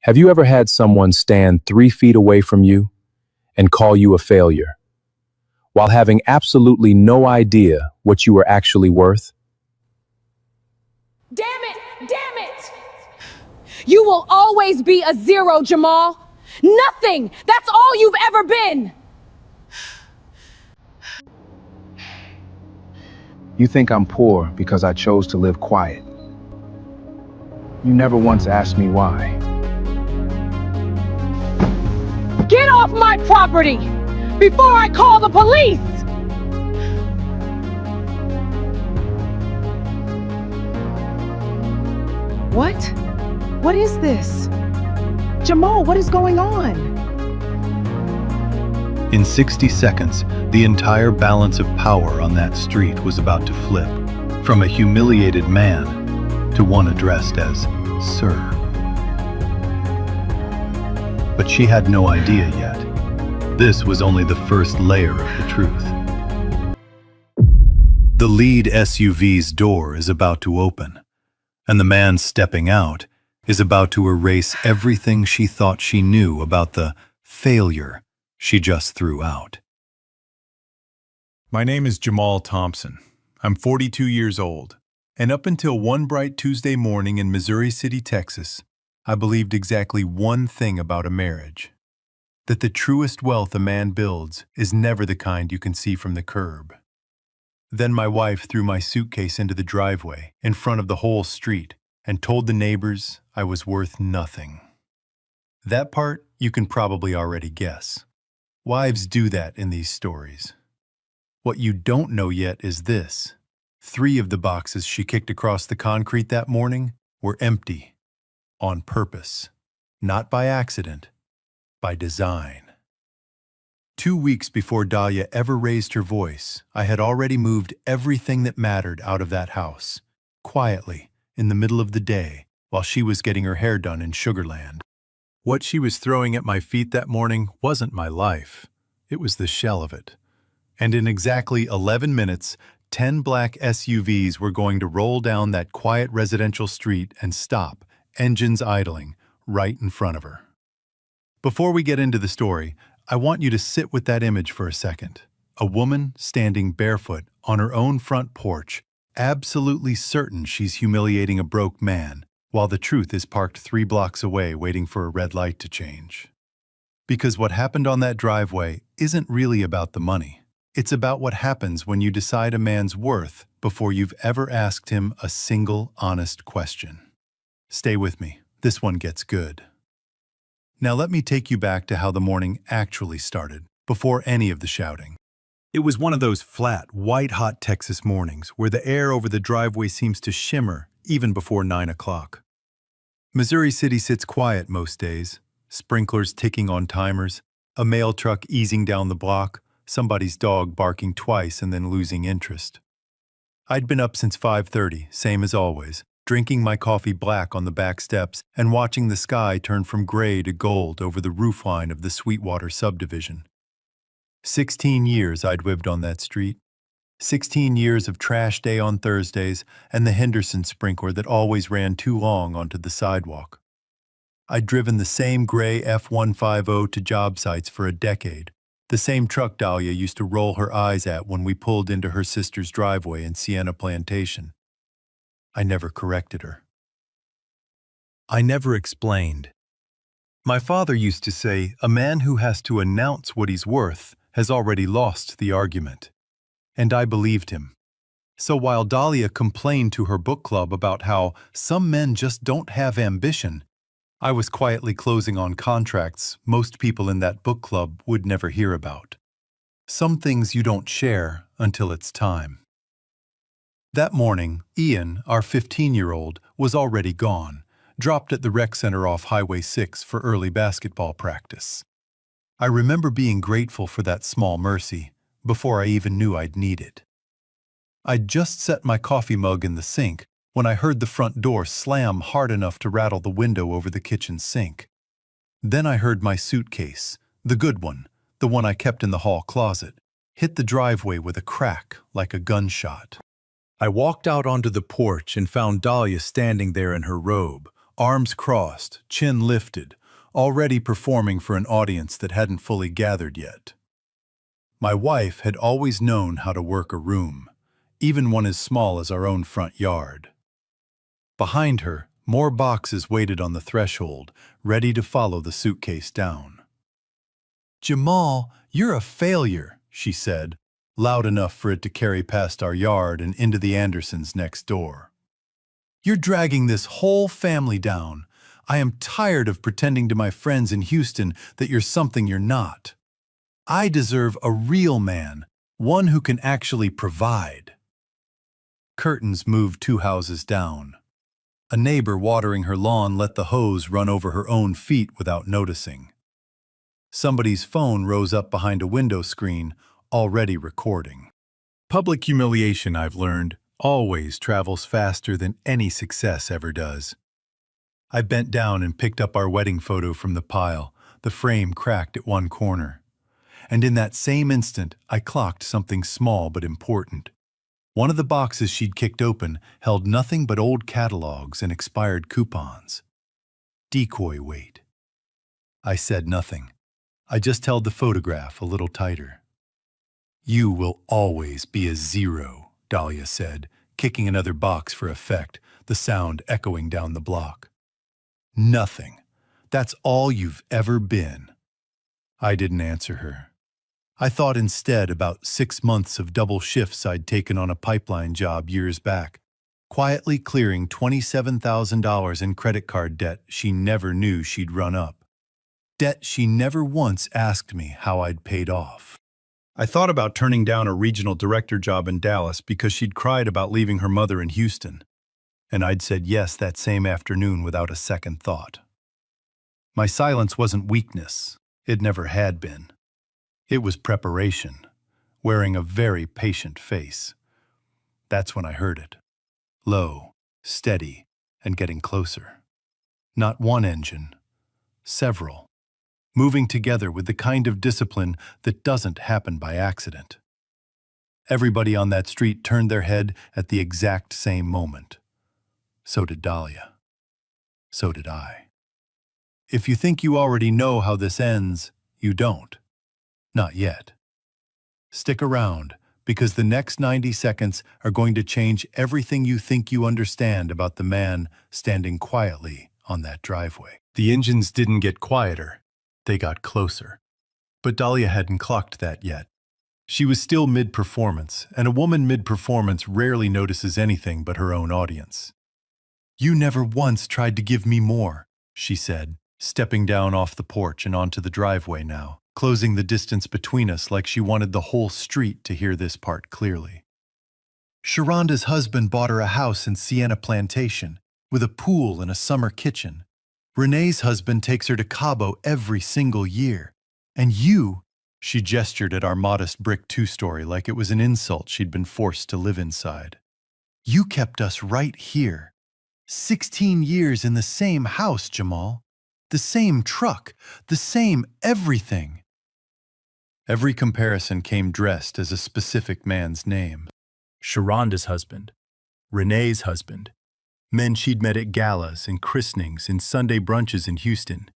Have you ever had someone stand 3 feet away from you and call you a failure, while having absolutely no idea what you were actually worth? Damn it! Damn it! You will always be a zero, Jamal. Nothing! That's all you've ever been! You think I'm poor because I chose to live quiet. You never once asked me why. Get off my property! Before I call the police! What? What is this? Jamal, what is going on? In 60 seconds, the entire balance of power on that street was about to flip, from a humiliated man to one addressed as Sir. But she had no idea yet. This was only the first layer of the truth. The lead SUV's door is about to open, and the man stepping out is about to erase everything she thought she knew about the failure she just threw out. My name is Jamal Thompson. I'm 42 years old, and up until one bright Tuesday morning in Missouri City, Texas, I believed exactly one thing about a marriage: that the truest wealth a man builds is never the kind you can see from the curb. Then my wife threw my suitcase into the driveway in front of the whole street and told the neighbors I was worth nothing. That part you can probably already guess. Wives do that in these stories. What you don't know yet is this: 3 of the boxes she kicked across the concrete that morning were empty, on purpose, not by accident, by design. 2 weeks before Dahlia ever raised her voice, I had already moved everything that mattered out of that house, quietly, in the middle of the day, while she was getting her hair done in Sugar Land. What she was throwing at my feet that morning wasn't my life. It was the shell of it. And in exactly 11 minutes, 10 black SUVs were going to roll down that quiet residential street and stop, engines idling, right in front of her. Before we get into the story, I want you to sit with that image for a second. A woman standing barefoot on her own front porch, absolutely certain she's humiliating a broke man, while the truth is parked 3 blocks away waiting for a red light to change. Because what happened on that driveway isn't really about the money. It's about what happens when you decide a man's worth before you've ever asked him a single honest question. Stay with me. This one gets good. Now let me take you back to how the morning actually started, before any of the shouting. It was one of those flat, white-hot Texas mornings where the air over the driveway seems to shimmer even before 9 o'clock. Missouri City sits quiet most days, sprinklers ticking on timers, a mail truck easing down the block, somebody's dog barking twice and then losing interest. I'd been up since 5:30, same as always, drinking my coffee black on the back steps and watching the sky turn from gray to gold over the roofline of the Sweetwater subdivision. 16 years I'd lived on that street. 16 years of trash day on Thursdays and the Henderson sprinkler that always ran too long onto the sidewalk. I'd driven the same gray F-150 to job sites for a decade, the same truck Dahlia used to roll her eyes at when we pulled into her sister's driveway in Sienna Plantation. I never corrected her. I never explained. My father used to say, a man who has to announce what he's worth has already lost the argument. And I believed him. So while Dahlia complained to her book club about how some men just don't have ambition, I was quietly closing on contracts most people in that book club would never hear about. Some things you don't share until it's time. That morning, Ian, our 15-year-old, was already gone, dropped at the rec center off Highway 6 for early basketball practice. I remember being grateful for that small mercy before I even knew I'd need it. I'd just set my coffee mug in the sink when I heard the front door slam hard enough to rattle the window over the kitchen sink. Then I heard my suitcase, the good one, the one I kept in the hall closet, hit the driveway with a crack like a gunshot. I walked out onto the porch and found Dahlia standing there in her robe, arms crossed, chin lifted, already performing for an audience that hadn't fully gathered yet. My wife had always known how to work a room, even one as small as our own front yard. Behind her, more boxes waited on the threshold, ready to follow the suitcase down. "Jamal, you're a failure," she said, loud enough for it to carry past our yard and into the Andersons next door. "You're dragging this whole family down. I am tired of pretending to my friends in Houston that you're something you're not. I deserve a real man, one who can actually provide." Curtains moved 2 houses down. A neighbor watering her lawn let the hose run over her own feet without noticing. Somebody's phone rose up behind a window screen, already recording. Public humiliation, I've learned, always travels faster than any success ever does. I bent down and picked up our wedding photo from the pile, the frame cracked at one corner. And in that same instant, I clocked something small but important. One of the boxes she'd kicked open held nothing but old catalogs and expired coupons. Decoy weight. I said nothing. I just held the photograph a little tighter. "You will always be a 0, Dahlia said, kicking another box for effect, the sound echoing down the block. "Nothing. That's all you've ever been." I didn't answer her. I thought instead about 6 months of double shifts I'd taken on a pipeline job years back, quietly clearing $27,000 in credit card debt she never knew she'd run up. Debt she never once asked me how I'd paid off. I thought about turning down a regional director job in Dallas because she'd cried about leaving her mother in Houston, and I'd said yes that same afternoon without a second thought. My silence wasn't weakness. It never had been. It was preparation, wearing a very patient face. That's when I heard it. Low, steady, and getting closer. Not one engine, several, moving together with the kind of discipline that doesn't happen by accident. Everybody on that street turned their head at the exact same moment. So did Dahlia. So did I. If you think you already know how this ends, you don't. Not yet. Stick around, because the next 90 seconds are going to change everything you think you understand about the man standing quietly on that driveway. The engines didn't get quieter. They got closer. But Dahlia hadn't clocked that yet. She was still mid-performance, and a woman mid-performance rarely notices anything but her own audience. "You never once tried to give me more," she said, stepping down off the porch and onto the driveway now, closing the distance between us like she wanted the whole street to hear this part clearly. "Sharonda's husband bought her a house in Sienna Plantation, with a pool and a summer kitchen. Renee's husband takes her to Cabo every single year. And you," she gestured at our modest brick 2-story like it was an insult she'd been forced to live inside. "You kept us right here. 16 years in the same house, Jamal. The same truck, the same everything." Every comparison came dressed as a specific man's name. Sharonda's husband, Renee's husband, men she'd met at galas and christenings and Sunday brunches in Houston,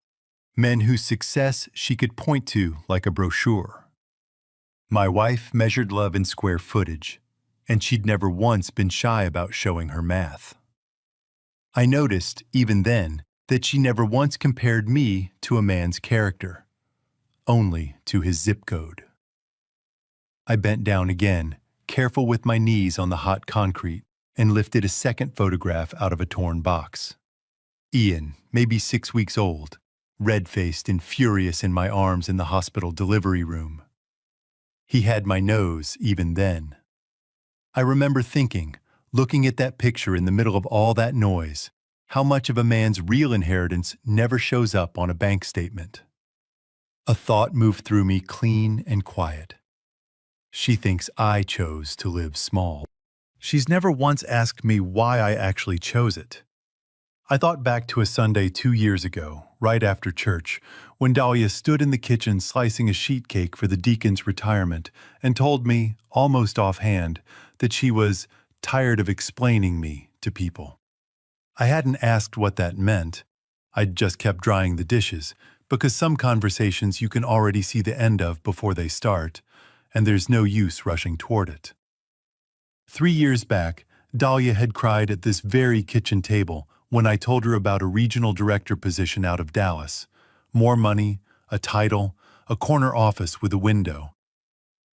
men whose success she could point to like a brochure. My wife measured love in square footage, and she'd never once been shy about showing her math. I noticed, even then, that she never once compared me to a man's character, only to his zip code. I bent down again, careful with my knees on the hot concrete, and lifted a second photograph out of a torn box. Ian, maybe 6 weeks old, red-faced and furious in my arms in the hospital delivery room. He had my nose even then. I remember thinking, looking at that picture in the middle of all that noise, how much of a man's real inheritance never shows up on a bank statement. A thought moved through me clean and quiet. She thinks I chose to live small. She's never once asked me why I actually chose it. I thought back to a Sunday 2 years ago, right after church, when Dahlia stood in the kitchen slicing a sheet cake for the deacon's retirement and told me, almost offhand, that she was tired of explaining me to people. I hadn't asked what that meant. I'd just kept drying the dishes, because some conversations you can already see the end of before they start, and there's no use rushing toward it. 3 years back, Dahlia had cried at this very kitchen table when I told her about a regional director position out of Dallas. More money, a title, a corner office with a window.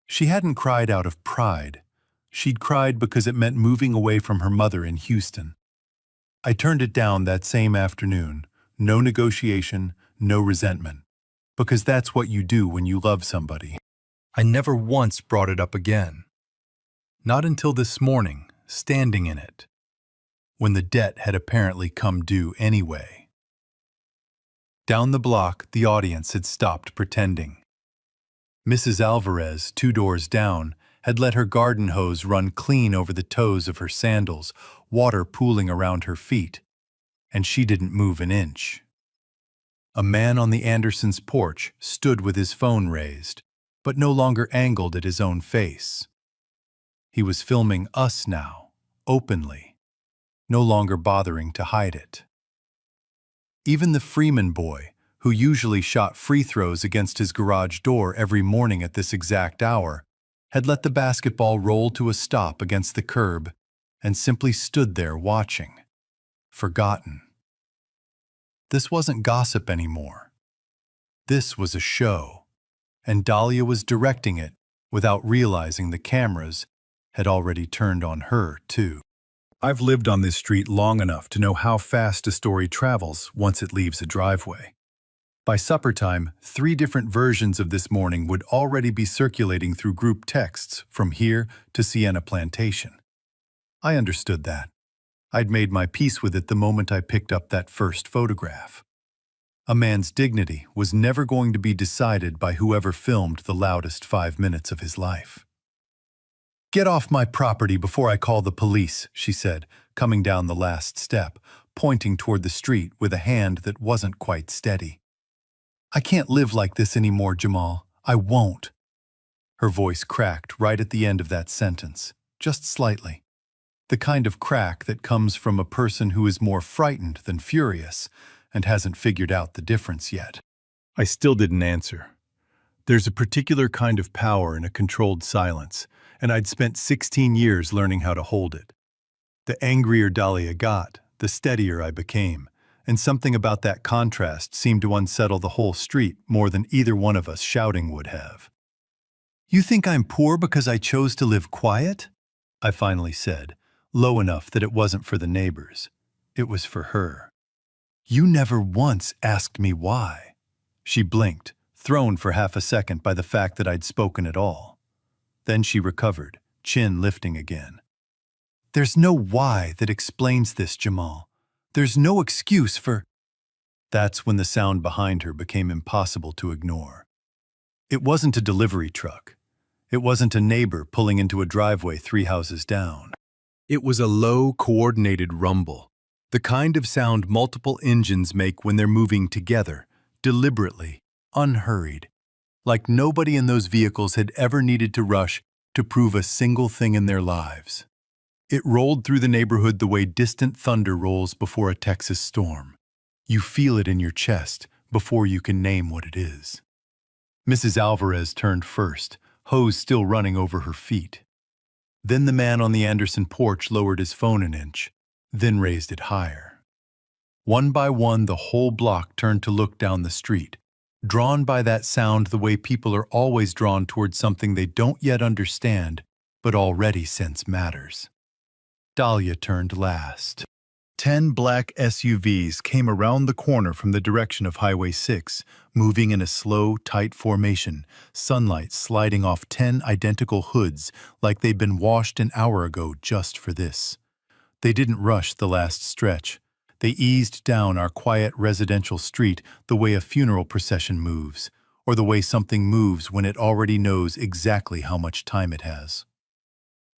She hadn't cried out of pride. She'd cried because it meant moving away from her mother in Houston. I turned it down that same afternoon. No negotiation, no resentment. Because that's what you do when you love somebody. I never once brought it up again. Not until this morning, standing in it, when the debt had apparently come due anyway. Down the block, the audience had stopped pretending. Mrs. Alvarez, 2 doors down, had let her garden hose run clean over the toes of her sandals, water pooling around her feet, and she didn't move an inch. A man on the Andersons' porch stood with his phone raised, but no longer angled at his own face. He was filming us now, openly, no longer bothering to hide it. Even the Freeman boy, who usually shot free throws against his garage door every morning at this exact hour, had let the basketball roll to a stop against the curb and simply stood there watching, forgotten. This wasn't gossip anymore. This was a show, and Dahlia was directing it without realizing the cameras had already turned on her, too. I've lived on this street long enough to know how fast a story travels once it leaves a driveway. By supper time, 3 different versions of this morning would already be circulating through group texts from here to Sienna Plantation. I understood that. I'd made my peace with it the moment I picked up that first photograph. A man's dignity was never going to be decided by whoever filmed the loudest 5 minutes of his life. "Get off my property before I call the police," she said, coming down the last step, pointing toward the street with a hand that wasn't quite steady. "I can't live like this anymore, Jamal. I won't." Her voice cracked right at the end of that sentence, just slightly. The kind of crack that comes from a person who is more frightened than furious and hasn't figured out the difference yet. I still didn't answer. There's a particular kind of power in a controlled silence, and I'd spent 16 years learning how to hold it. The angrier Dahlia got, the steadier I became, and something about that contrast seemed to unsettle the whole street more than either one of us shouting would have. "You think I'm poor because I chose to live quiet?" I finally said, low enough that it wasn't for the neighbors. It was for her. "You never once asked me why." She blinked, thrown for half a second by the fact that I'd spoken at all. Then she recovered, chin lifting again. "There's no why that explains this, Jamal. There's no excuse for—" That's when the sound behind her became impossible to ignore. It wasn't a delivery truck. It wasn't a neighbor pulling into a driveway 3 houses down. It was a low, coordinated rumble, the kind of sound multiple engines make when they're moving together, deliberately, unhurried, like nobody in those vehicles had ever needed to rush to prove a single thing in their lives. It rolled through the neighborhood the way distant thunder rolls before a Texas storm. You feel it in your chest before you can name what it is. Mrs. Alvarez turned first, hose still running over her feet. Then the man on the Anderson porch lowered his phone an inch, then raised it higher. One by one, the whole block turned to look down the street, drawn by that sound the way people are always drawn toward something they don't yet understand, but already sense matters. Dahlia turned last. 10 black SUVs came around the corner from the direction of Highway 6, moving in a slow, tight formation, sunlight sliding off 10 identical hoods like they'd been washed an hour ago just for this. They didn't rush the last stretch. They eased down our quiet residential street the way a funeral procession moves, or the way something moves when it already knows exactly how much time it has.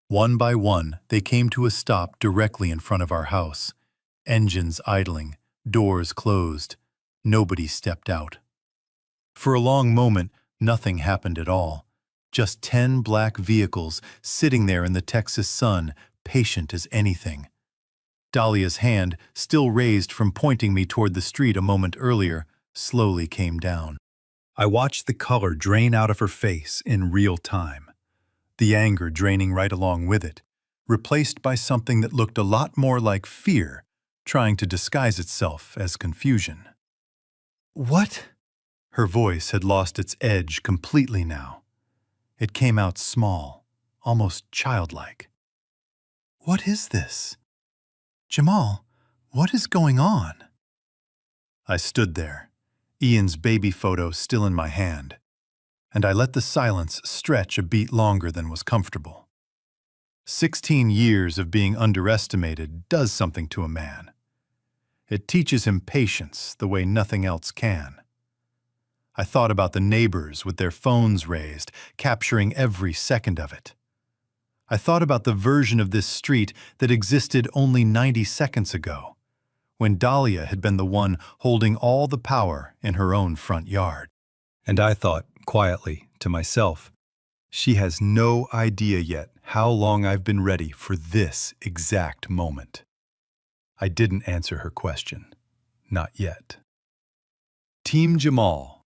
One by one, they came to a stop directly in front of our house. Engines idling, doors closed. Nobody stepped out. For a long moment, nothing happened at all. Just 10 black vehicles sitting there in the Texas sun, patient as anything. Dahlia's hand, still raised from pointing me toward the street a moment earlier, slowly came down. I watched the color drain out of her face in real time, the anger draining right along with it, replaced by something that looked a lot more like fear, trying to disguise itself as confusion. "What?" Her voice had lost its edge completely now. It came out small, almost childlike. "What is this? Jamal, what is going on?" I stood there, Ian's baby photo still in my hand, and I let the silence stretch a beat longer than was comfortable. 16 years of being underestimated does something to a man. It teaches him patience the way nothing else can. I thought about the neighbors with their phones raised, capturing every second of it. I thought about the version of this street that existed only 90 seconds ago, when Dahlia had been the one holding all the power in her own front yard. And I thought, quietly, to myself, she has no idea yet how long I've been ready for this exact moment. I didn't answer her question. Not yet. Team Jamal.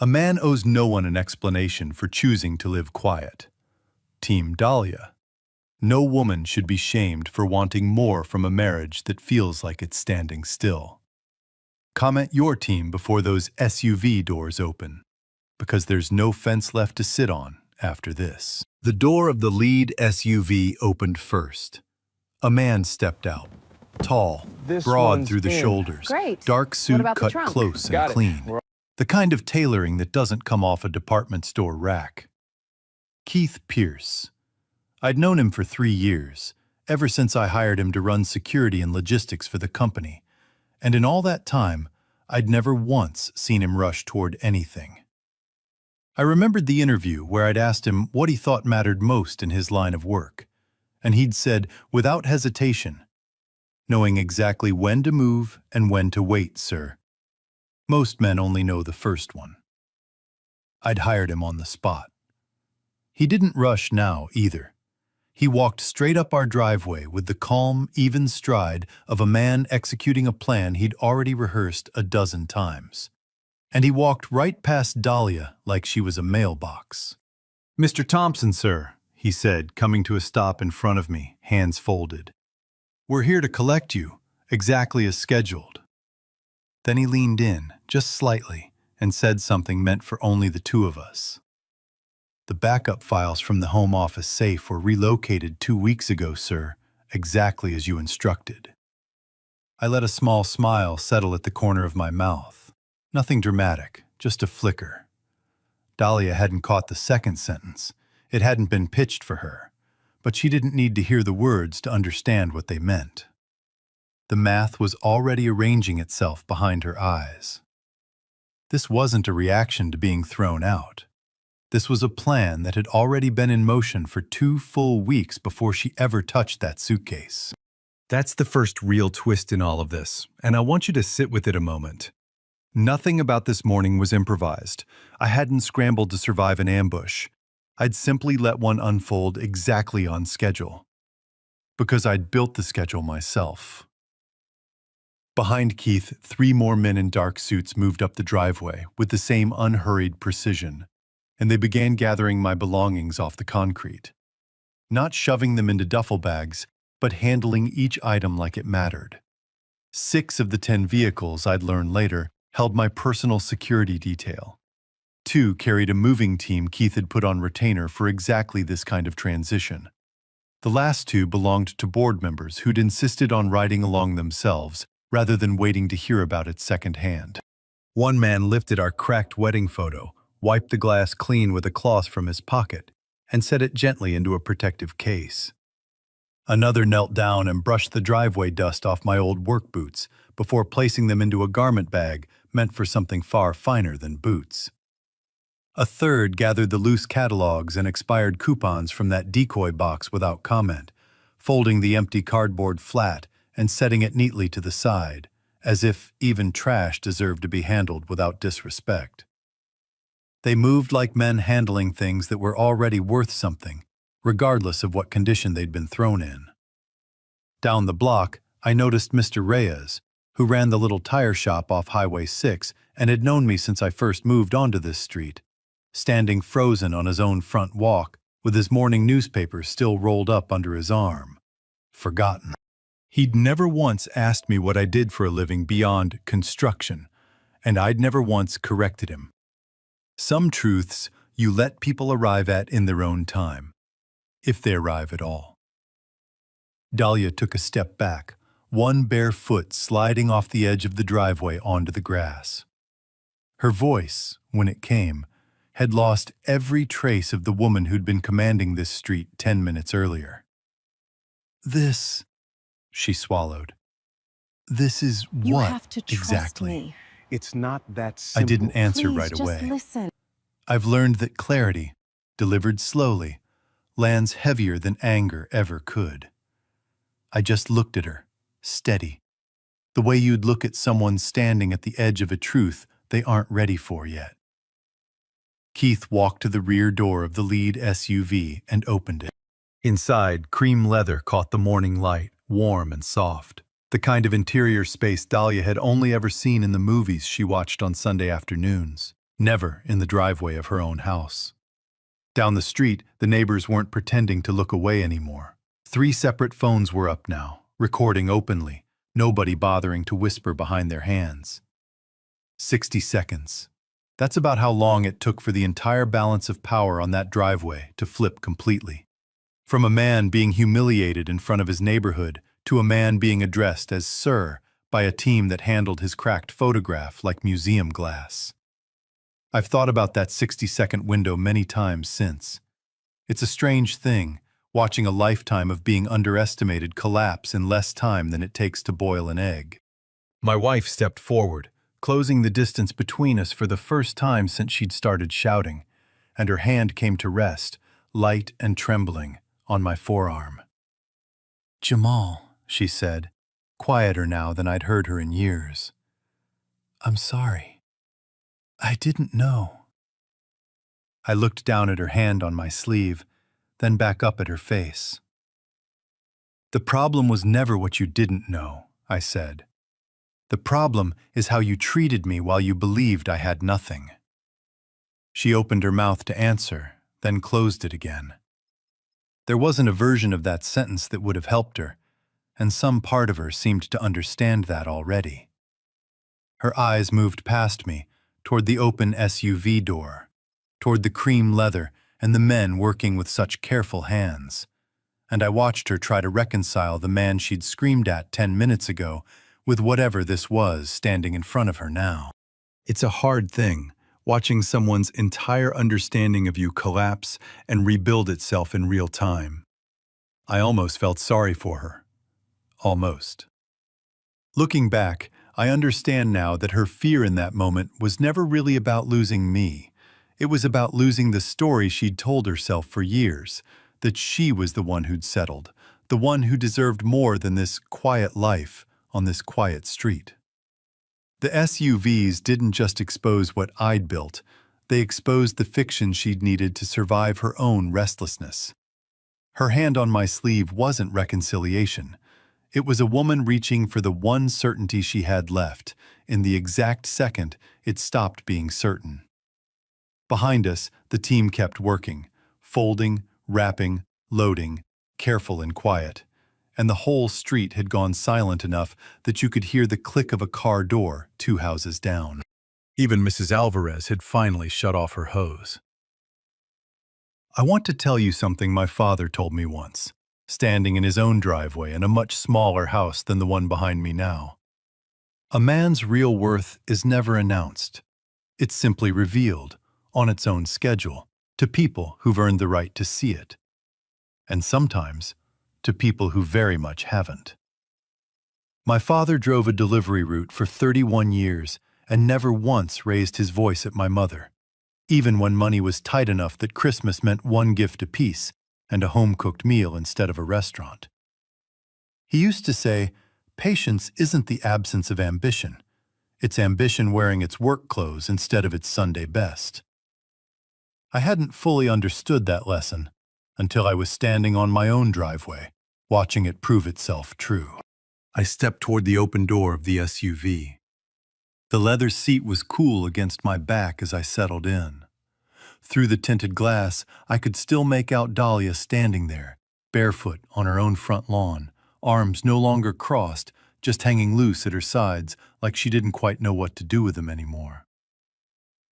A man owes no one an explanation for choosing to live quiet. Team Dahlia. No woman should be shamed for wanting more from a marriage that feels like it's standing still. Comment your team before those SUV doors open, because there's no fence left to sit on after this. The door of the lead SUV opened first. A man stepped out, tall, broad through the shoulders, Great. dark What suit about the cut trunk? close and Got it. clean. The kind of tailoring that doesn't come off a department store rack. Keith Pierce. I'd known him for 3 years, ever since I hired him to run security and logistics for the company, and in all that time, I'd never once seen him rush toward anything. I remembered the interview where I'd asked him what he thought mattered most in his line of work, and he'd said, without hesitation, "Knowing exactly when to move and when to wait, sir. Most men only know the first one." I'd hired him on the spot. He didn't rush now, either. He walked straight up our driveway with the calm, even stride of a man executing a plan he'd already rehearsed a dozen times. And he walked right past Dahlia like she was a mailbox. "Mr. Thompson, sir," he said, coming to a stop in front of me, hands folded. "We're here to collect you, exactly as scheduled." Then he leaned in, just slightly, and said something meant for only the two of us. "The backup files from the home office safe were relocated 2 weeks ago, sir, exactly as you instructed." I let a small smile settle at the corner of my mouth. Nothing dramatic, just a flicker. Dahlia hadn't caught the second sentence. It hadn't been pitched for her, but she didn't need to hear the words to understand what they meant. The math was already arranging itself behind her eyes. This wasn't a reaction to being thrown out. This was a plan that had already been in motion for 2 full weeks before she ever touched that suitcase. That's the first real twist in all of this, and I want you to sit with it a moment. Nothing about this morning was improvised. I hadn't scrambled to survive an ambush. I'd simply let one unfold exactly on schedule. Because I'd built the schedule myself. Behind Keith, 3 more men in dark suits moved up the driveway with the same unhurried precision, and they began gathering my belongings off the concrete. Not shoving them into duffel bags, but handling each item like it mattered. 6 of the 10 vehicles, I'd learn later, held my personal security detail. 2 carried a moving team Keith had put on retainer for exactly this kind of transition. The last 2 belonged to board members who'd insisted on riding along themselves, rather than waiting to hear about it secondhand. One man lifted our cracked wedding photo, wiped the glass clean with a cloth from his pocket, and set it gently into a protective case. Another knelt down and brushed the driveway dust off my old work boots before placing them into a garment bag meant for something far finer than boots. A third gathered the loose catalogs and expired coupons from that decoy box without comment, folding the empty cardboard flat and setting it neatly to the side, as if even trash deserved to be handled without disrespect. They moved like men handling things that were already worth something, regardless of what condition they'd been thrown in. Down the block, I noticed Mr. Reyes, who ran the little tire shop off Highway 6 and had known me since I first moved onto this street, standing frozen on his own front walk with his morning newspaper still rolled up under his arm. Forgotten. He'd never once asked me what I did for a living beyond construction, and I'd never once corrected him. Some truths you let people arrive at in their own time, if they arrive at all. Dahlia took a step back, one bare foot sliding off the edge of the driveway onto the grass. Her voice, when it came, had lost every trace of the woman who'd been commanding this street 10 minutes earlier. "This," she swallowed. "This is You what have to trust exactly?" me. It's not that I simple. didn't answer Please, right just away. listen. I've learned that clarity, delivered slowly, lands heavier than anger ever could. I just looked at her, steady, the way you'd look at someone standing at the edge of a truth they aren't ready for yet. Keith walked to the rear door of the lead SUV and opened it. Inside, cream leather caught the morning light, warm and soft. The kind of interior space Dahlia had only ever seen in the movies she watched on Sunday afternoons, never in the driveway of her own house. Down the street, the neighbors weren't pretending to look away anymore. 3 separate phones were up now, recording openly, nobody bothering to whisper behind their hands. 60 seconds. That's about how long it took for the entire balance of power on that driveway to flip completely. From a man being humiliated in front of his neighborhood to a man being addressed as Sir by a team that handled his cracked photograph like museum glass. I've thought about that 60-second window many times since. It's a strange thing, watching a lifetime of being underestimated collapse in less time than it takes to boil an egg. My wife stepped forward, closing the distance between us for the first time since she'd started shouting, and her hand came to rest, light and trembling, on my forearm. "Jamal," she said, quieter now than I'd heard her in years. "I'm sorry. I didn't know." I looked down at her hand on my sleeve, then back up at her face. "The problem was never what you didn't know," I said. "The problem is how you treated me while you believed I had nothing." She opened her mouth to answer, then closed it again. There wasn't a version of that sentence that would have helped her, and some part of her seemed to understand that already. Her eyes moved past me, toward the open SUV door, toward the cream leather and the men working with such careful hands, and I watched her try to reconcile the man she'd screamed at 10 minutes ago with whatever this was standing in front of her now. It's a hard thing, watching someone's entire understanding of you collapse and rebuild itself in real time. I almost felt sorry for her. Almost. Looking back, I understand now that her fear in that moment was never really about losing me. It was about losing the story she'd told herself for years, that she was the one who'd settled, the one who deserved more than this quiet life on this quiet street. The SUVs didn't just expose what I'd built, they exposed the fiction she'd needed to survive her own restlessness. Her hand on my sleeve wasn't reconciliation. It was a woman reaching for the one certainty she had left, in the exact second it stopped being certain. Behind us, the team kept working, folding, wrapping, loading, careful and quiet, and the whole street had gone silent enough that you could hear the click of a car door 2 houses down. Even Mrs. Alvarez had finally shut off her hose. I want to tell you something my father told me once, standing in his own driveway in a much smaller house than the one behind me now. A man's real worth is never announced. It's simply revealed, on its own schedule, to people who've earned the right to see it. And sometimes, to people who very much haven't. My father drove a delivery route for 31 years and never once raised his voice at my mother, even when money was tight enough that Christmas meant one gift apiece and a home-cooked meal instead of a restaurant. He used to say, patience isn't the absence of ambition. It's ambition wearing its work clothes instead of its Sunday best. I hadn't fully understood that lesson until I was standing on my own driveway, watching it prove itself true. I stepped toward the open door of the SUV. The leather seat was cool against my back as I settled in. Through the tinted glass, I could still make out Dahlia standing there, barefoot on her own front lawn, arms no longer crossed, just hanging loose at her sides like she didn't quite know what to do with them anymore.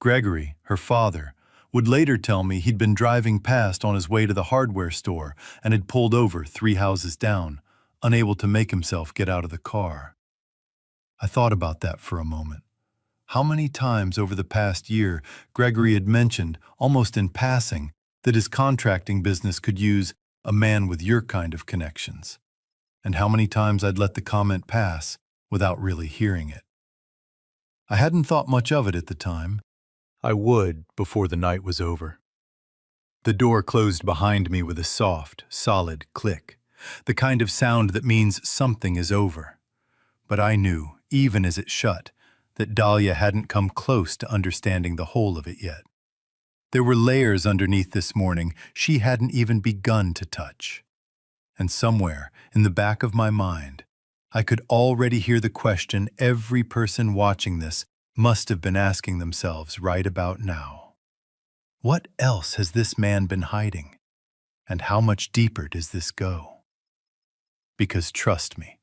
Gregory, her father, would later tell me he'd been driving past on his way to the hardware store and had pulled over 3 houses down, unable to make himself get out of the car. I thought about that for a moment. How many times over the past year Gregory had mentioned, almost in passing, that his contracting business could use a man with your kind of connections, and how many times I'd let the comment pass without really hearing it. I hadn't thought much of it at the time. I would before the night was over. The door closed behind me with a soft, solid click, the kind of sound that means something is over. But I knew, even as it shut, that Dahlia hadn't come close to understanding the whole of it yet. There were layers underneath this morning she hadn't even begun to touch. And somewhere in the back of my mind, I could already hear the question every person watching this must have been asking themselves right about now. What else has this man been hiding? And how much deeper does this go? Because trust me,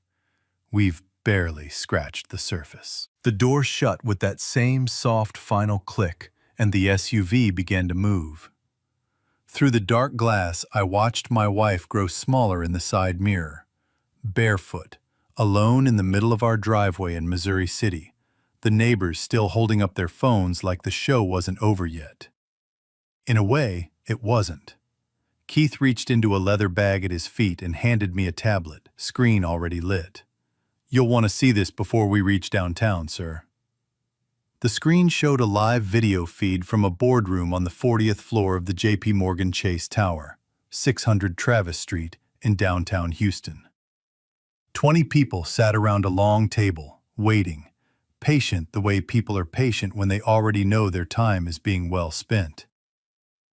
we've barely scratched the surface. The door shut with that same soft final click, and the SUV began to move. Through the dark glass, I watched my wife grow smaller in the side mirror, barefoot, alone in the middle of our driveway in Missouri City, the neighbors still holding up their phones like the show wasn't over yet. In a way, it wasn't. Keith reached into a leather bag at his feet and handed me a tablet, screen already lit. "You'll want to see this before we reach downtown, sir." The screen showed a live video feed from a boardroom on the 40th floor of the J.P. Morgan Chase Tower, 600 Travis Street in downtown Houston. 20 people sat around a long table, waiting, patient the way people are patient when they already know their time is being well spent.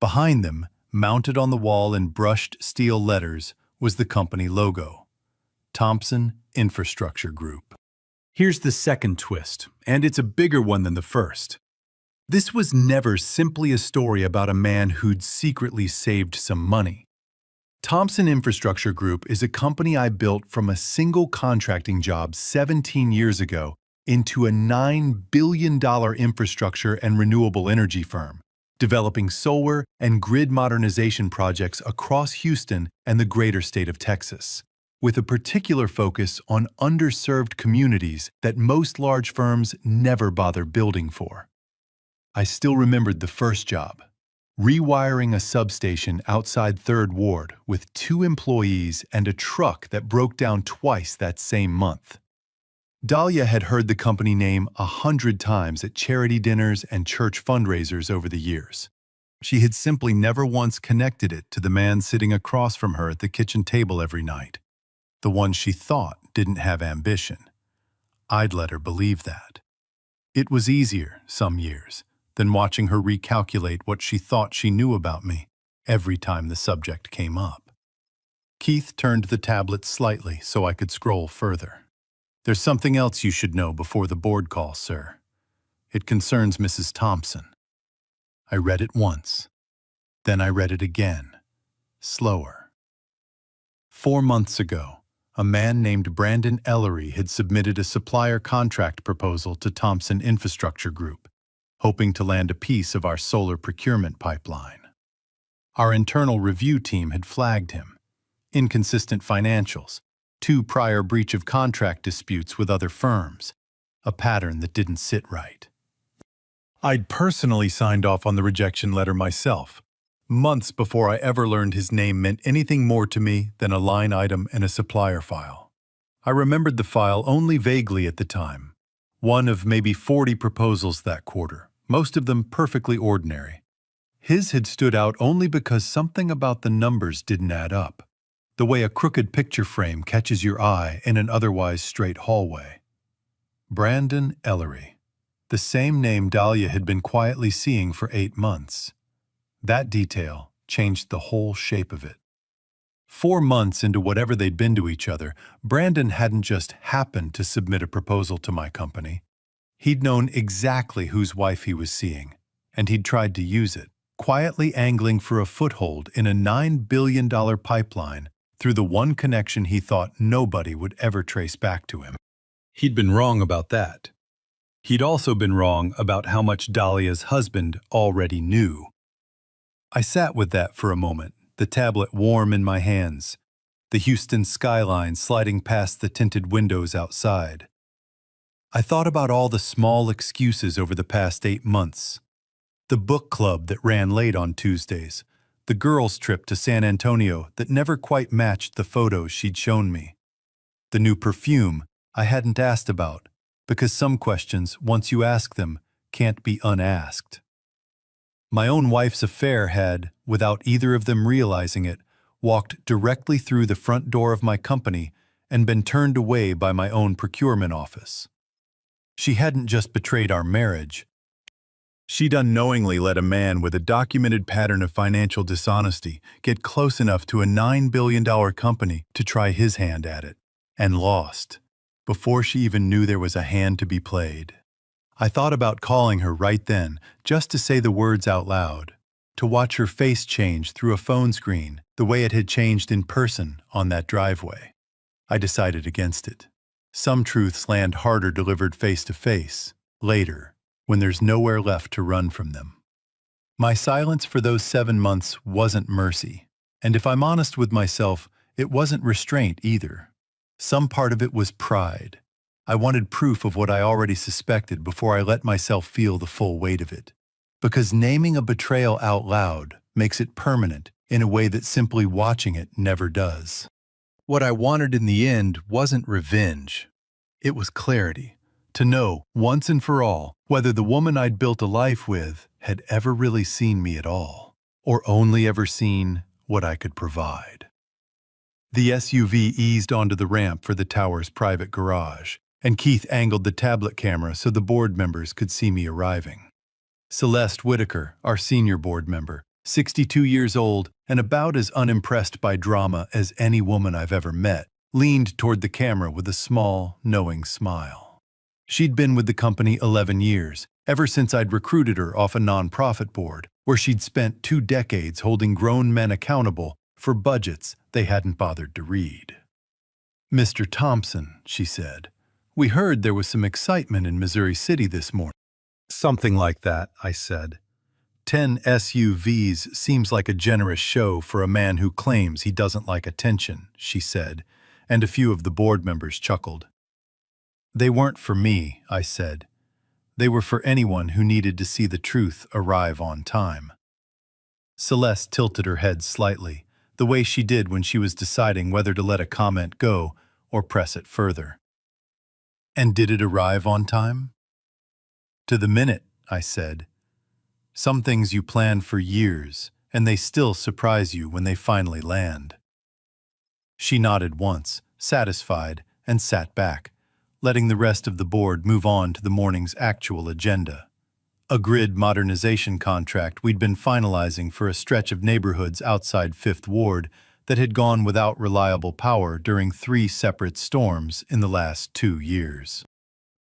Behind them, mounted on the wall in brushed steel letters, was the company logo, Thompson Infrastructure Group. Here's the second twist, and it's a bigger one than the first. This was never simply a story about a man who'd secretly saved some money. Thompson Infrastructure Group is a company I built from a single contracting job 17 years ago into a $9 billion infrastructure and renewable energy firm, developing solar and grid modernization projects across Houston and the greater state of Texas, with a particular focus on underserved communities that most large firms never bother building for. I still remembered the first job, rewiring a substation outside 3rd Ward with 2 employees and a truck that broke down twice that same month. Dahlia had heard the company name 100 times at charity dinners and church fundraisers over the years. She had simply never once connected it to the man sitting across from her at the kitchen table every night, the one she thought didn't have ambition. I'd let her believe that. It was easier, some years, than watching her recalculate what she thought she knew about me every time the subject came up. Keith turned the tablet slightly so I could scroll further. "There's something else you should know before the board call, sir. It concerns Mrs. Thompson." I read it once. Then I read it again, slower. 4 months ago, a man named Brandon Ellery had submitted a supplier contract proposal to Thompson Infrastructure Group, hoping to land a piece of our solar procurement pipeline. Our internal review team had flagged him. Inconsistent financials, 2 prior breach of contract disputes with other firms, a pattern that didn't sit right. I'd personally signed off on the rejection letter myself, months before I ever learned his name meant anything more to me than a line item in a supplier file. I remembered the file only vaguely at the time, one of maybe 40 proposals that quarter, most of them perfectly ordinary. His had stood out only because something about the numbers didn't add up, the way a crooked picture frame catches your eye in an otherwise straight hallway. Brandon Ellery, the same name Dahlia had been quietly seeing for 8 months. That detail changed the whole shape of it. 4 months into whatever they'd been to each other, Brandon hadn't just happened to submit a proposal to my company. He'd known exactly whose wife he was seeing, and he'd tried to use it, quietly angling for a foothold in a $9 billion pipeline through the one connection he thought nobody would ever trace back to him. He'd been wrong about that. He'd also been wrong about how much Dahlia's husband already knew. I sat with that for a moment, the tablet warm in my hands, the Houston skyline sliding past the tinted windows outside. I thought about all the small excuses over the past 8 months. The book club that ran late on Tuesdays, the girls' trip to San Antonio that never quite matched the photos she'd shown me, the new perfume I hadn't asked about, because some questions, once you ask them, can't be unasked. My own wife's affair had, without either of them realizing it, walked directly through the front door of my company and been turned away by my own procurement office. She hadn't just betrayed our marriage. She'd unknowingly let a man with a documented pattern of financial dishonesty get close enough to a $9 billion company to try his hand at it, and lost, before she even knew there was a hand to be played. I thought about calling her right then, just to say the words out loud, to watch her face change through a phone screen the way it had changed in person on that driveway. I decided against it. Some truths land harder delivered face to face, later, when there's nowhere left to run from them. My silence for those 7 months wasn't mercy, and if I'm honest with myself, it wasn't restraint either. Some part of it was pride. I wanted proof of what I already suspected before I let myself feel the full weight of it. Because naming a betrayal out loud makes it permanent in a way that simply watching it never does. What I wanted in the end wasn't revenge. It was clarity, to know, once and for all, whether the woman I'd built a life with had ever really seen me at all, or only ever seen what I could provide. The SUV eased onto the ramp for the tower's private garage, and Keith angled the tablet camera so the board members could see me arriving. Celeste Whitaker, our senior board member, 62 years old and about as unimpressed by drama as any woman I've ever met, leaned toward the camera with a small, knowing smile. She'd been with the company 11 years, ever since I'd recruited her off a nonprofit board, where she'd spent 2 decades holding grown men accountable for budgets they hadn't bothered to read. "Mr. Thompson," she said, "we heard there was some excitement in Missouri City this morning." "Something like that," I said. 10 SUVs seems like a generous show for a man who claims he doesn't like attention, she said, and a few of the board members chuckled. "They weren't for me," I said. "They were for anyone who needed to see the truth arrive on time." Celeste tilted her head slightly, the way she did when she was deciding whether to let a comment go or press it further. "And did it arrive on time?" "To the minute," I said. "Some things you plan for years, and they still surprise you when they finally land." She nodded once, satisfied, and sat back, letting the rest of the board move on to the morning's actual agenda. A grid modernization contract we'd been finalizing for a stretch of neighborhoods outside Fifth Ward that had gone without reliable power during 3 separate storms in the last 2 years.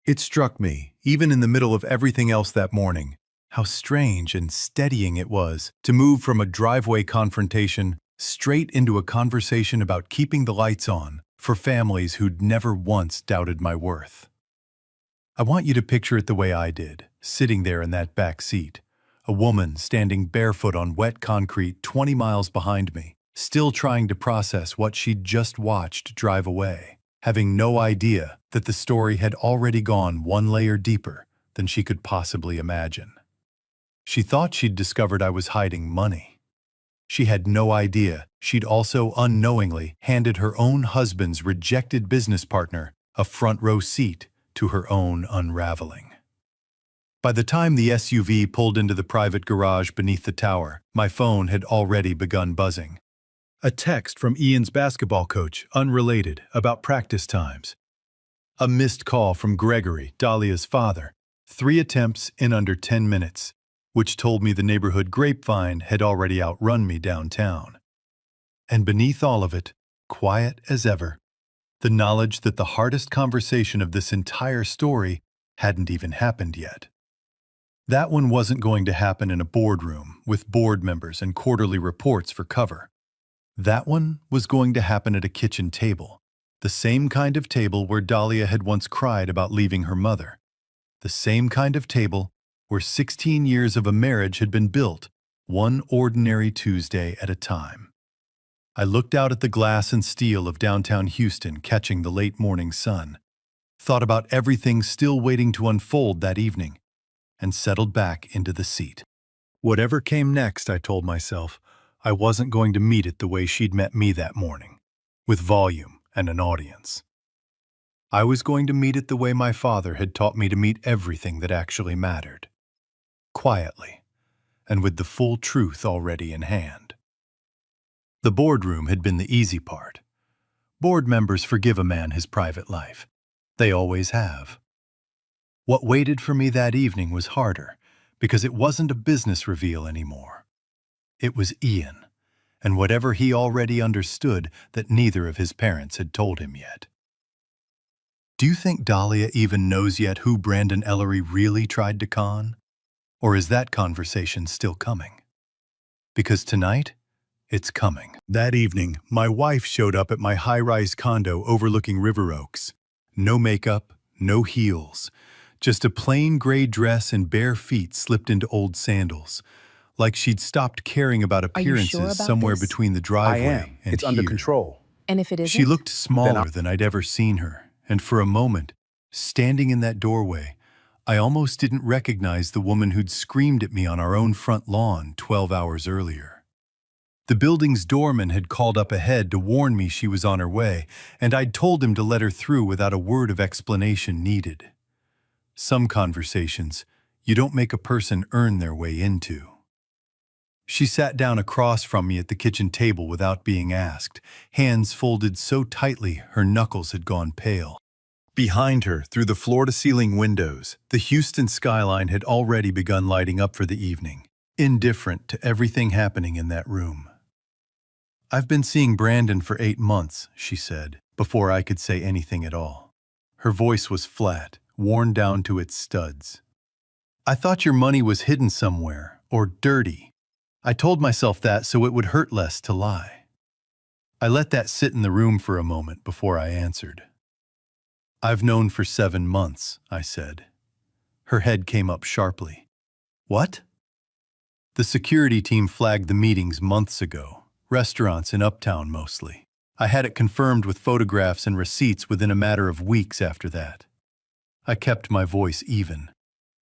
It struck me, even in the middle of everything else that morning, how strange and steadying it was to move from a driveway confrontation straight into a conversation about keeping the lights on for families who'd never once doubted my worth. I want you to picture it the way I did, sitting there in that back seat, a woman standing barefoot on wet concrete 20 miles behind me, still trying to process what she'd just watched drive away, having no idea that the story had already gone 1 layer deeper than she could possibly imagine. She thought she'd discovered I was hiding money. She had no idea she'd also unknowingly handed her own husband's rejected business partner a front-row seat to her own unraveling. By the time the SUV pulled into the private garage beneath the tower, my phone had already begun buzzing. A text from Ian's basketball coach, unrelated, about practice times. A missed call from Gregory, Dahlia's father, 3 attempts in under 10 minutes, which told me the neighborhood grapevine had already outrun me downtown. And beneath all of it, quiet as ever, the knowledge that the hardest conversation of this entire story hadn't even happened yet. That one wasn't going to happen in a boardroom with board members and quarterly reports for cover. That one was going to happen at a kitchen table, the same kind of table where Dahlia had once cried about leaving her mother, the same kind of table where 16 years of a marriage had been built, one ordinary Tuesday at a time. I looked out at the glass and steel of downtown Houston catching the late morning sun, thought about everything still waiting to unfold that evening, and settled back into the seat. Whatever came next, I told myself, I wasn't going to meet it the way she'd met me that morning, with volume and an audience. I was going to meet it the way my father had taught me to meet everything that actually mattered. Quietly, and with the full truth already in hand. The boardroom had been the easy part. Board members forgive a man his private life. They always have. What waited for me that evening was harder, because it wasn't a business reveal anymore. It was Ian, and whatever he already understood that neither of his parents had told him yet. Do you think Dahlia even knows yet who Brandon Ellery really tried to con? Or is that conversation still coming? Because tonight, it's coming. That evening, my wife showed up at my high-rise condo overlooking River Oaks. No makeup, no heels, just a plain gray dress and bare feet slipped into old sandals, like she'd stopped caring about appearances about somewhere this? between the I driveway am. and It's under here. control. And if it isn't? She looked smaller than I'd ever seen her, and for a moment, standing in that doorway, I almost didn't recognize the woman who'd screamed at me on our own front lawn 12 hours earlier. The building's doorman had called up ahead to warn me she was on her way, and I'd told him to let her through without a word of explanation needed. Some conversations you don't make a person earn their way into. She sat down across from me at the kitchen table without being asked, hands folded so tightly her knuckles had gone pale. Behind her, through the floor-to-ceiling windows, the Houston skyline had already begun lighting up for the evening, indifferent to everything happening in that room. I've been seeing Brandon for 8 months, she said, before I could say anything at all. Her voice was flat, worn down to its studs. I thought your money was hidden somewhere, or dirty. I told myself that so it would hurt less to lie. I let that sit in the room for a moment before I answered. I've known for 7 months, I said. Her head came up sharply. What? The security team flagged the meetings months ago, restaurants in Uptown mostly. I had it confirmed with photographs and receipts within a matter of weeks after that. I kept my voice even,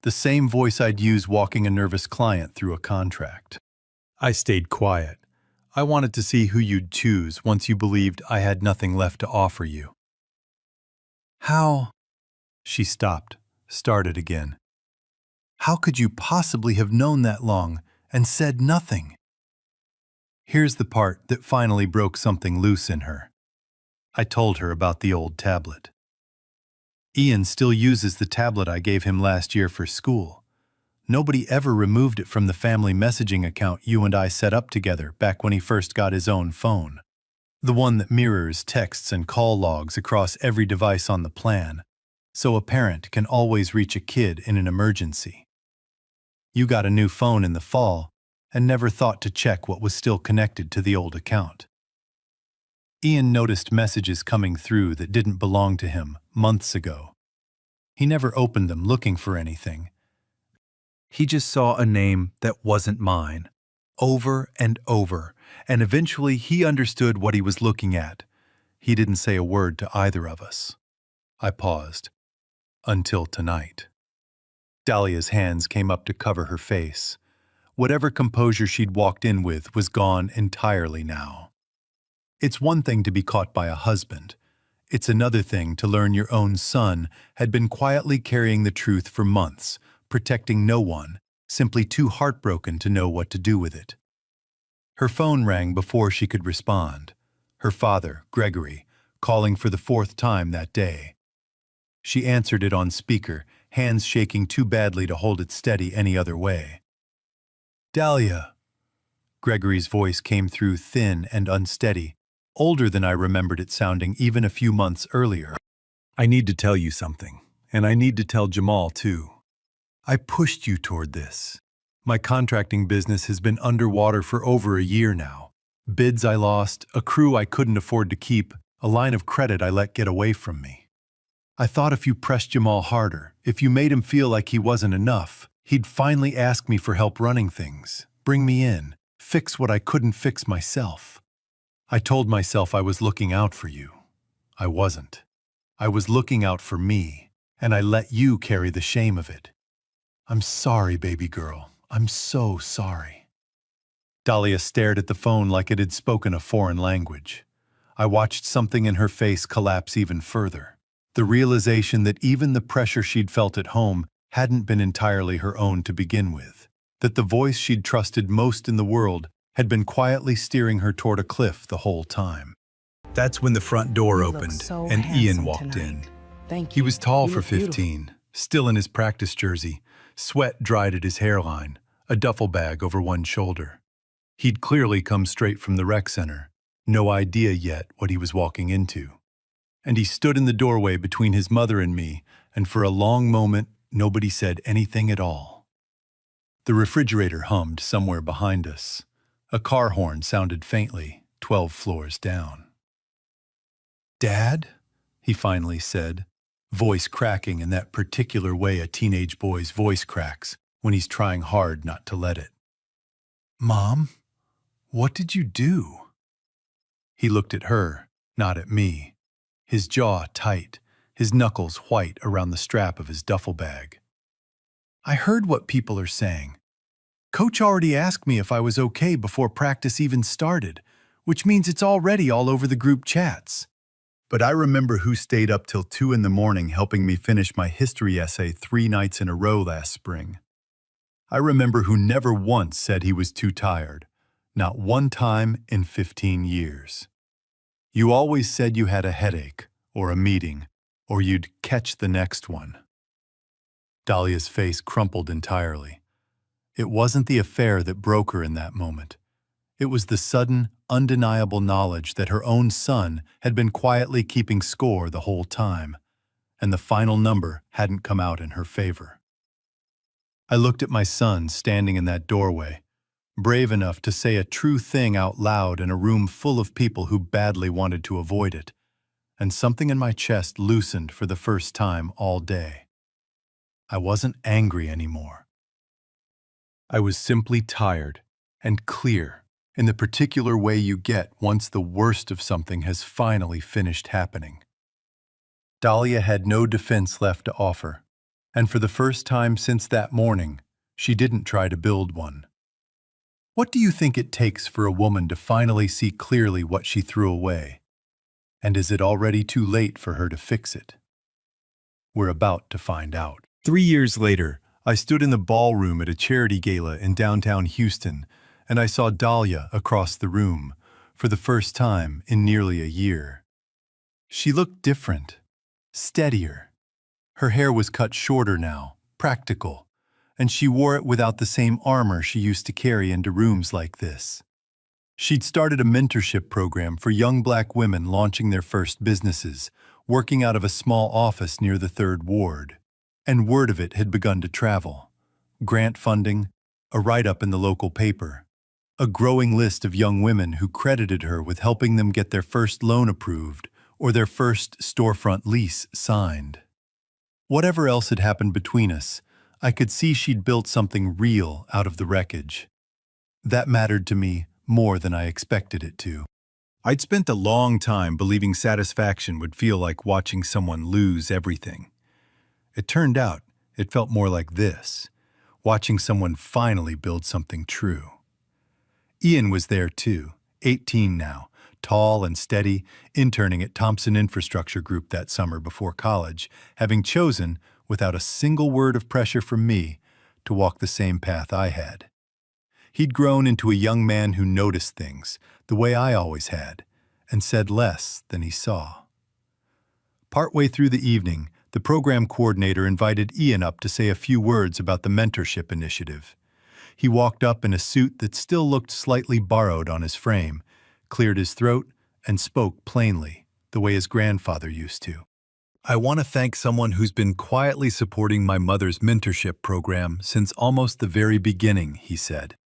the same voice I'd use walking a nervous client through a contract. I stayed quiet. I wanted to see who you'd choose once you believed I had nothing left to offer you. How? She stopped, started again. How could you possibly have known that long and said nothing? Here's the part that finally broke something loose in her. I told her about the old tablet. Ian still uses the tablet I gave him last year for school. Nobody ever removed it from the family messaging account you and I set up together back when he first got his own phone. The one that mirrors texts and call logs across every device on the plan, so a parent can always reach a kid in an emergency. You got a new phone in the fall and never thought to check what was still connected to the old account. Ian noticed messages coming through that didn't belong to him months ago. He never opened them looking for anything. He just saw a name that wasn't mine, over and over, and eventually he understood what he was looking at. He didn't say a word to either of us. I paused. Until tonight. Dahlia's hands came up to cover her face. Whatever composure she'd walked in with was gone entirely now. It's one thing to be caught by a husband. It's another thing to learn your own son had been quietly carrying the truth for months, protecting no one, simply too heartbroken to know what to do with it. Her phone rang before she could respond. Her father, Gregory, calling for the 4th time that day. She answered it on speaker, hands shaking too badly to hold it steady any other way. Dahlia, Gregory's voice came through thin and unsteady, older than I remembered it sounding even a few months earlier. I need to tell you something, and I need to tell Jamal too. I pushed you toward this. My contracting business has been underwater for over a year now. Bids I lost, a crew I couldn't afford to keep, a line of credit I let get away from me. I thought if you pressed Jamal harder, if you made him feel like he wasn't enough, he'd finally ask me for help running things, bring me in, fix what I couldn't fix myself. I told myself I was looking out for you. I wasn't. I was looking out for me, and I let you carry the shame of it. I'm sorry, baby girl. I'm so sorry. Dahlia stared at the phone like it had spoken a foreign language. I watched something in her face collapse even further. The realization that even the pressure she'd felt at home hadn't been entirely her own to begin with. That the voice she'd trusted most in the world had been quietly steering her toward a cliff the whole time. That's when the front door opened and Ian walked in. Thank He you. was tall You for look beautiful. 15, still in his practice jersey, sweat dried at his hairline, a duffel bag over one shoulder. He'd clearly come straight from the rec center, no idea yet what he was walking into. And he stood in the doorway between his mother and me, and for a long moment, nobody said anything at all. The refrigerator hummed somewhere behind us. A car horn sounded faintly, 12 floors down. "Dad?" he finally said, voice cracking in that particular way a teenage boy's voice cracks when he's trying hard not to let it. "Mom, what did you do?" He looked at her, not at me, his jaw tight, his knuckles white around the strap of his duffel bag. "I heard what people are saying. Coach already asked me if I was okay before practice even started, which means it's already all over the group chats. But I remember who stayed up till 2 in the morning helping me finish my history essay 3 nights in a row last spring. I remember who never once said he was too tired, not one time in 15 years. You always said you had a headache, or a meeting, or you'd catch the next one." Dahlia's face crumpled entirely. It wasn't the affair that broke her in that moment. It was the sudden, undeniable knowledge that her own son had been quietly keeping score the whole time, and the final number hadn't come out in her favor. I looked at my son standing in that doorway, brave enough to say a true thing out loud in a room full of people who badly wanted to avoid it, and something in my chest loosened for the first time all day. I wasn't angry anymore. I was simply tired and clear in the particular way you get once the worst of something has finally finished happening. Dahlia had no defense left to offer, and for the first time since that morning, she didn't try to build one. What do you think it takes for a woman to finally see clearly what she threw away? And is it already too late for her to fix it? We're about to find out. 3 years later, I stood in the ballroom at a charity gala in downtown Houston, and I saw Dahlia across the room for the first time in nearly a year. She looked different, steadier. Her hair was cut shorter now, practical, and she wore it without the same armor she used to carry into rooms like this. She'd started a mentorship program for young black women launching their first businesses, working out of a small office near the 3rd Ward. And word of it had begun to travel. Grant funding, a write-up in the local paper, a growing list of young women who credited her with helping them get their first loan approved or their first storefront lease signed. Whatever else had happened between us, I could see she'd built something real out of the wreckage. That mattered to me more than I expected it to. I'd spent a long time believing satisfaction would feel like watching someone lose everything. It turned out it felt more like this, watching someone finally build something true. Ian was there too, 18 now, tall and steady, interning at Thompson Infrastructure Group that summer before college, having chosen, without a single word of pressure from me, to walk the same path I had. He'd grown into a young man who noticed things, the way I always had, and said less than he saw. Partway through the evening, the program coordinator invited Ian up to say a few words about the mentorship initiative. He walked up in a suit that still looked slightly borrowed on his frame, cleared his throat, and spoke plainly, the way his grandfather used to. I want to thank someone who's been quietly supporting my mother's mentorship program since almost the very beginning, he said.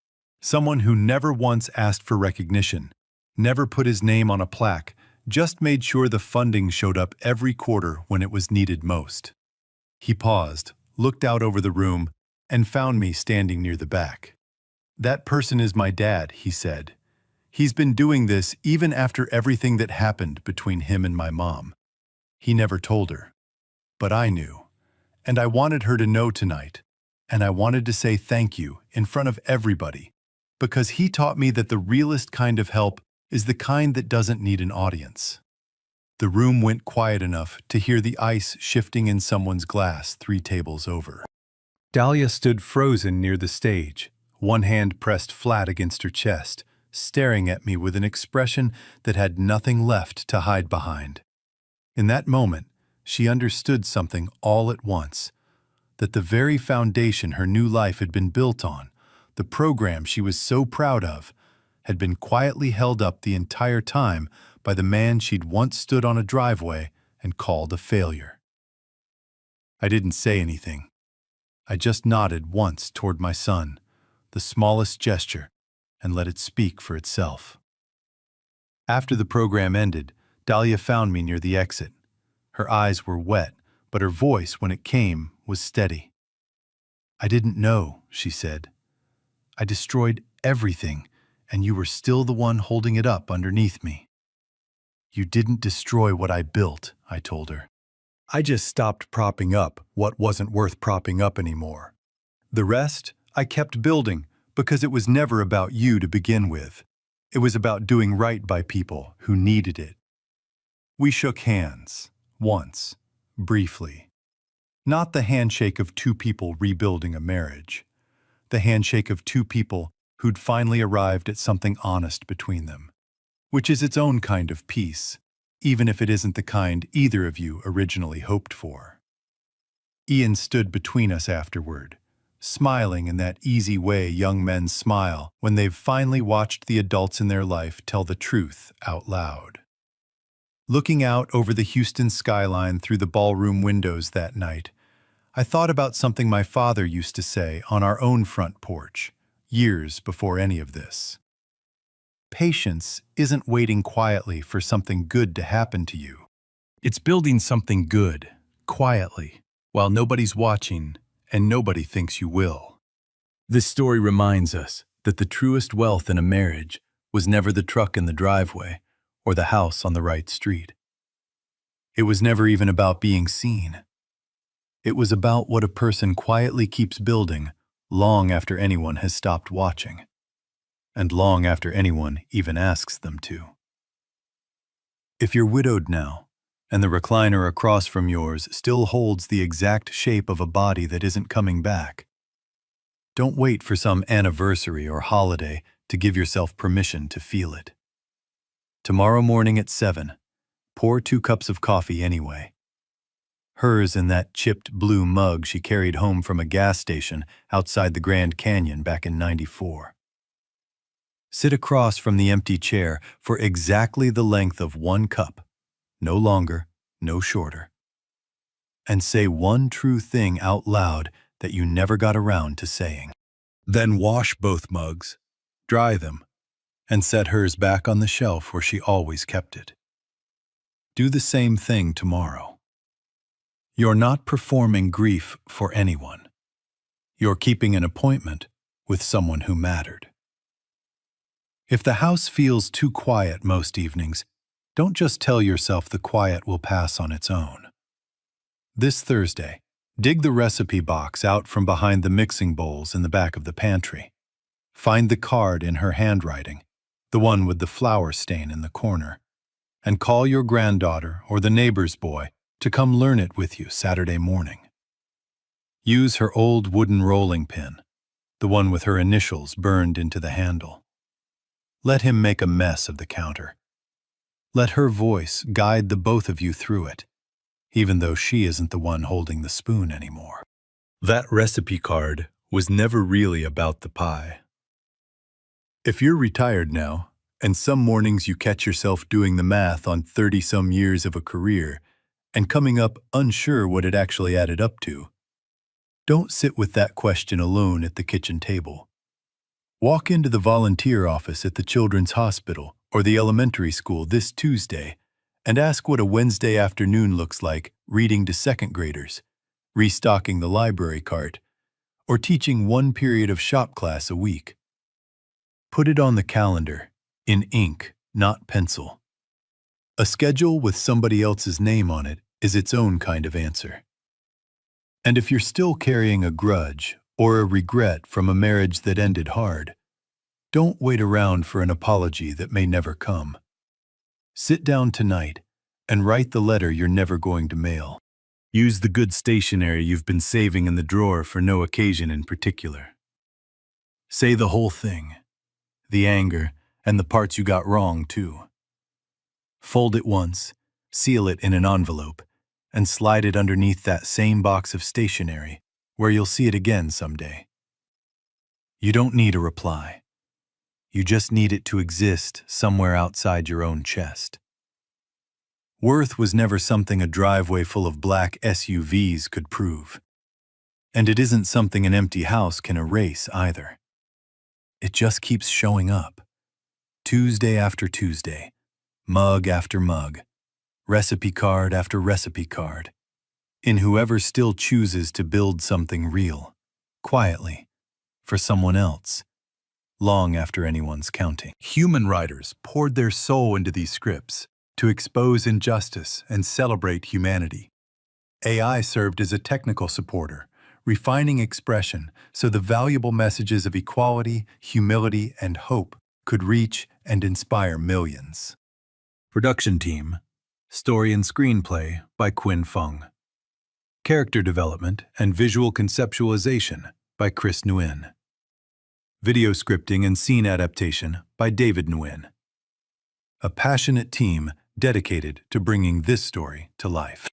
Someone who never once asked for recognition, never put his name on a plaque, just made sure the funding showed up every quarter when it was needed most. He paused, looked out over the room, and found me standing near the back. That person is my dad, he said. He's been doing this even after everything that happened between him and my mom. He never told her. But I knew. And I wanted her to know tonight. And I wanted to say thank you in front of everybody, because he taught me that the realest kind of help is the kind that doesn't need an audience. The room went quiet enough to hear the ice shifting in someone's glass 3 tables over. Dahlia stood frozen near the stage, one hand pressed flat against her chest, staring at me with an expression that had nothing left to hide behind. In that moment, she understood something all at once, that the very foundation her new life had been built on, the program she was so proud of, had been quietly held up the entire time by the man she'd once stood on a driveway and called a failure. I didn't say anything. I just nodded once toward my son, the smallest gesture, and let it speak for itself. After the program ended, Dahlia found me near the exit. Her eyes were wet, but her voice, when it came, was steady. I didn't know, she said. I destroyed everything, and you were still the one holding it up underneath me. You didn't destroy what I built, I told her. I just stopped propping up what wasn't worth propping up anymore. The rest, I kept building because it was never about you to begin with. It was about doing right by people who needed it. We shook hands, once, briefly. Not the handshake of 2 people rebuilding a marriage. The handshake of 2 people who'd finally arrived at something honest between them, which is its own kind of peace, even if it isn't the kind either of you originally hoped for. Ian stood between us afterward, smiling in that easy way young men smile when they've finally watched the adults in their life tell the truth out loud. Looking out over the Houston skyline through the ballroom windows that night, I thought about something my father used to say on our own front porch, years before any of this. Patience isn't waiting quietly for something good to happen to you. It's building something good, quietly, while nobody's watching and nobody thinks you will. This story reminds us that the truest wealth in a marriage was never the truck in the driveway or the house on the right street. It was never even about being seen. It was about what a person quietly keeps building long after anyone has stopped watching, and long after anyone even asks them to. If you're widowed now, and the recliner across from yours still holds the exact shape of a body that isn't coming back, don't wait for some anniversary or holiday to give yourself permission to feel it. Tomorrow morning at 7, pour 2 cups of coffee anyway. Hers in that chipped blue mug she carried home from a gas station outside the Grand Canyon back in '94. Sit across from the empty chair for exactly the length of 1 cup, no longer, no shorter. And say one true thing out loud that you never got around to saying. Then wash both mugs, dry them, and set hers back on the shelf where she always kept it. Do the same thing tomorrow. You're not performing grief for anyone. You're keeping an appointment with someone who mattered. If the house feels too quiet most evenings, don't just tell yourself the quiet will pass on its own. This Thursday, dig the recipe box out from behind the mixing bowls in the back of the pantry. Find the card in her handwriting, the one with the flour stain in the corner, and call your granddaughter or the neighbor's boy to come learn it with you Saturday morning. Use her old wooden rolling pin, the one with her initials burned into the handle. Let him make a mess of the counter. Let her voice guide the both of you through it, even though she isn't the one holding the spoon anymore. That recipe card was never really about the pie. If you're retired now, and some mornings you catch yourself doing the math on 30-some years of a career and coming up unsure what it actually added up to, don't sit with that question alone at the kitchen table. Walk into the volunteer office at the Children's Hospital or the elementary school this Tuesday and ask what a Wednesday afternoon looks like reading to second graders, restocking the library cart, or teaching one period of shop class a week. Put it on the calendar, in ink, not pencil. A schedule with somebody else's name on it is its own kind of answer. And if you're still carrying a grudge or a regret from a marriage that ended hard, don't wait around for an apology that may never come. Sit down tonight and write the letter you're never going to mail. Use the good stationery you've been saving in the drawer for no occasion in particular. Say the whole thing, the anger, and the parts you got wrong, too. Fold it once, seal it in an envelope, and slide it underneath that same box of stationery where you'll see it again someday. You don't need a reply. You just need it to exist somewhere outside your own chest. Worth was never something a driveway full of black SUVs could prove. And it isn't something an empty house can erase either. It just keeps showing up. Tuesday after Tuesday, mug after mug, recipe card after recipe card, in whoever still chooses to build something real, quietly, for someone else, long after anyone's counting. Human writers poured their soul into these scripts to expose injustice and celebrate humanity. AI served as a technical supporter, refining expression so the valuable messages of equality, humility, and hope could reach and inspire millions. Production team, story and screenplay by Quinn Fung. Character development and visual conceptualization by Chris Nguyen. Video scripting and scene adaptation by David Nguyen. A passionate team dedicated to bringing this story to life.